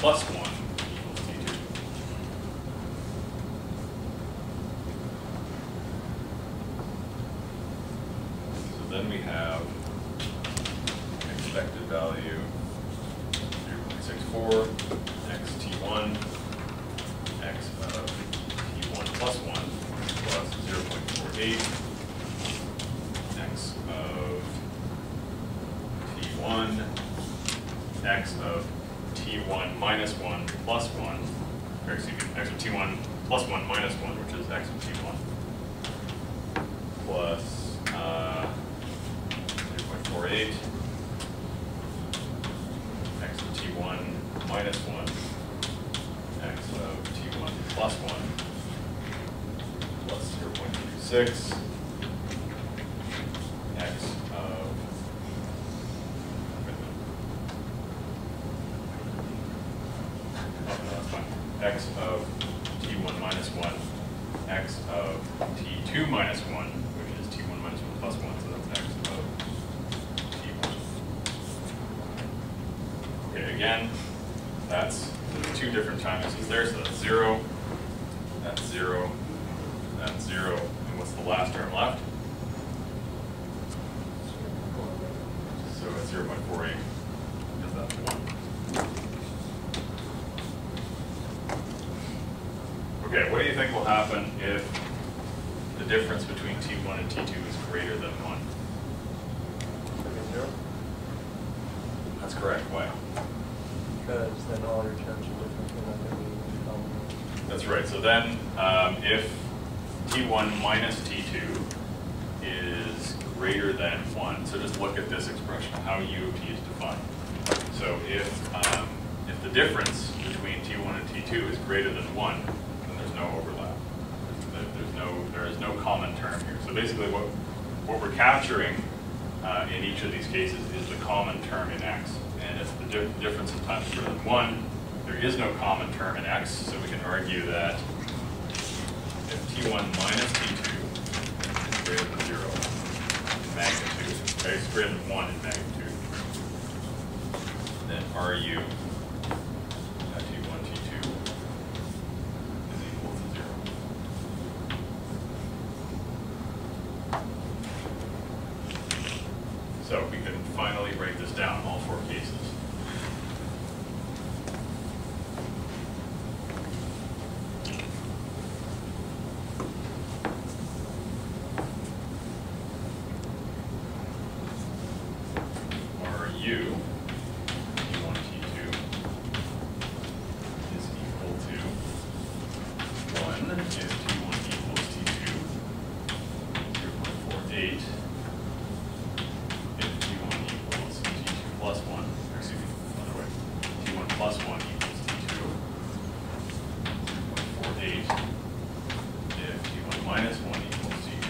plus 1 equals T2. So then we have expected value 0.64, x T1, x of T1 plus 1 plus 0.48, x of T1, x of T1 minus 1 plus 1, or excuse me, x of T1 plus 1 minus 1, which is x of T1, plus 0.48, x of T1 minus 1, x of T1 plus 1, plus 0.36, x of x of T1 minus 1, x of T2 minus 1, which is T1 minus 1 plus 1, so that's x of T1. Okay, again, that's two different time axes there, so that's 0, that's 0, that's 0, and what's the last term left? So it's 0.48, because that's 1. Okay, what do you think will happen if the difference between T1 and T2 is greater than 1? 0? That's correct. Why? Because then all your terms are different. They're not going to be common. That's right. So then if T1 minus T2 is greater than 1, so just look at this expression, how U of T is defined. So if the difference between T1 and T2 is greater than 1, no overlap. There is no common term here. So basically what we're capturing in each of these cases is the common term in x. And if the difference in time is greater than 1, there is no common term in x, so we can argue that if T1 minus T2 is greater than 0 in magnitude, or is greater than 1 in magnitude, then RU So we can finally break this down, all four cases. RU, T1, T2, is equal to 1 if T1 equals T2, 0.48. Plus 1, or excuse me, another way. T1 plus 1 equals T2. 0.48 if T1 minus 1 equals T2.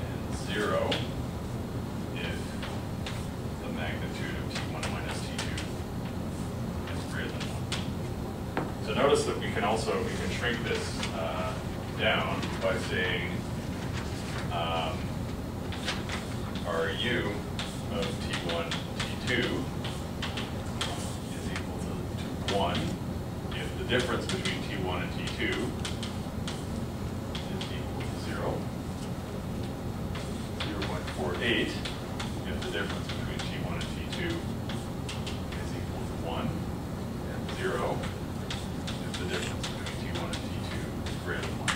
And 0 if the magnitude of T1 minus T2 is greater than 1. So notice that we can shrink this down by saying RU of T1, T2 is equal to 1 if the difference between T1 and T2 is equal to 0. 0.48 if the difference between T1 and T2 is equal to 1. And 0 if the difference between T1 and T2 is greater than 1.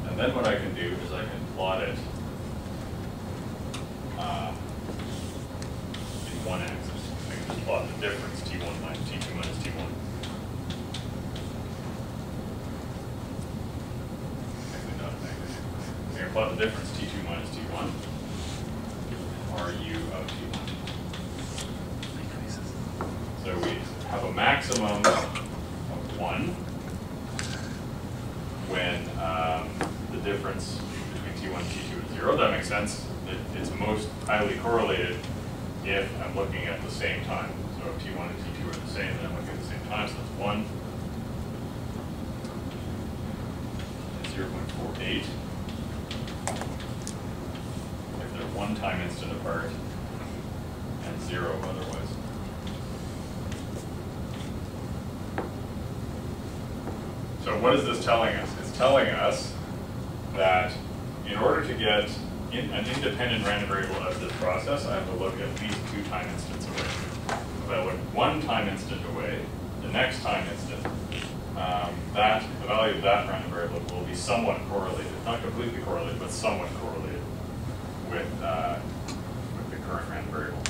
And then what I can do is I can plot it in one axis. I can just plot the difference, T1 minus T2 minus T1. Actually, not negative. I can plot the difference, T2 minus T1, RU of T1. So we have a maximum of 1 when the difference between T1 and T2 is 0. That makes sense. It's most highly correlated if I'm looking at the same time. So if T1 and T2 are the same, then I'm looking at the same time. times, so that's 1. And 0.48. If they're one time instant apart, and 0 otherwise. So what is this telling us? It's telling us that in order to get an independent random variable out of this process, I have to look at least 2 time instants away. If I look 1 time instant away, the next time instant, the value of that random variable will be somewhat correlated, not completely correlated, but somewhat correlated with the current random variable.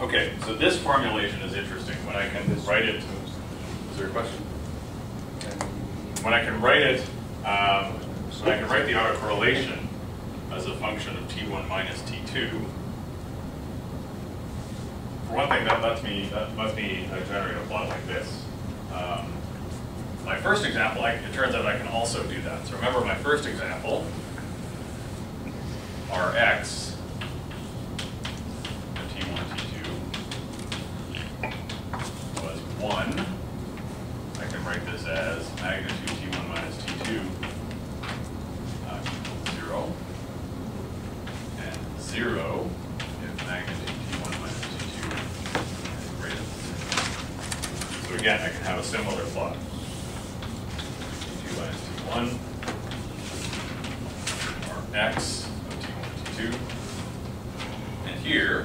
Okay, so this formulation is interesting. When I can write it, is there a question? When I can write it, when I can write the autocorrelation as a function of t1 minus t2, for one thing, that lets me generate a plot like this. My first example, it turns out I can also do that. So remember my first example, Rx, t1, t2, was 1. I can write this as magnitude t1 minus t2 equals 0, and 0 if magnitude t1 minus t2 is greater than 0. So again, I can have a similar plot. t2 minus t1, or x of t1 t2, and here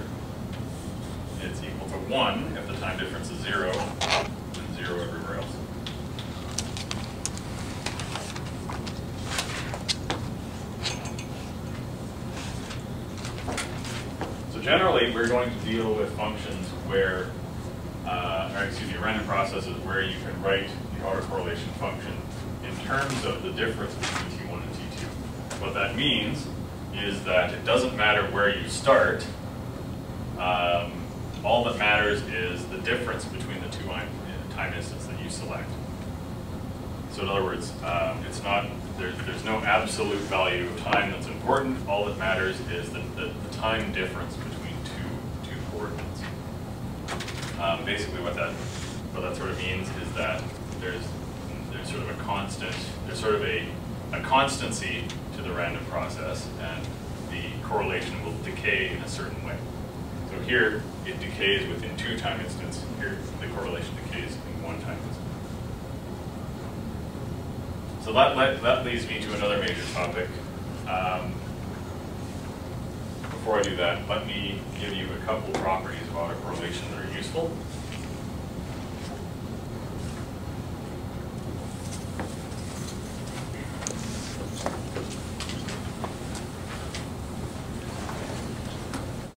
it's equal to 1 if the time difference is 0, and 0 everywhere else. Generally, we're going to deal with functions where, random processes where you can write the autocorrelation function in terms of the difference between t1 and t2. What that means is that it doesn't matter where you start. All that matters is the difference between the 2 time instants that you select. So in other words, it's not there's no absolute value of time that's important. All that matters is the time difference between two coordinates. Basically, what that sort of means is that there's sort of a constant, there's sort of a constancy to the random process, and the correlation will decay in a certain way. So here it decays within 2 time instants. Here the correlation decays in 1 time instant. So that leads me to another major topic. Before I do that, let me give you a couple properties of autocorrelation that are useful.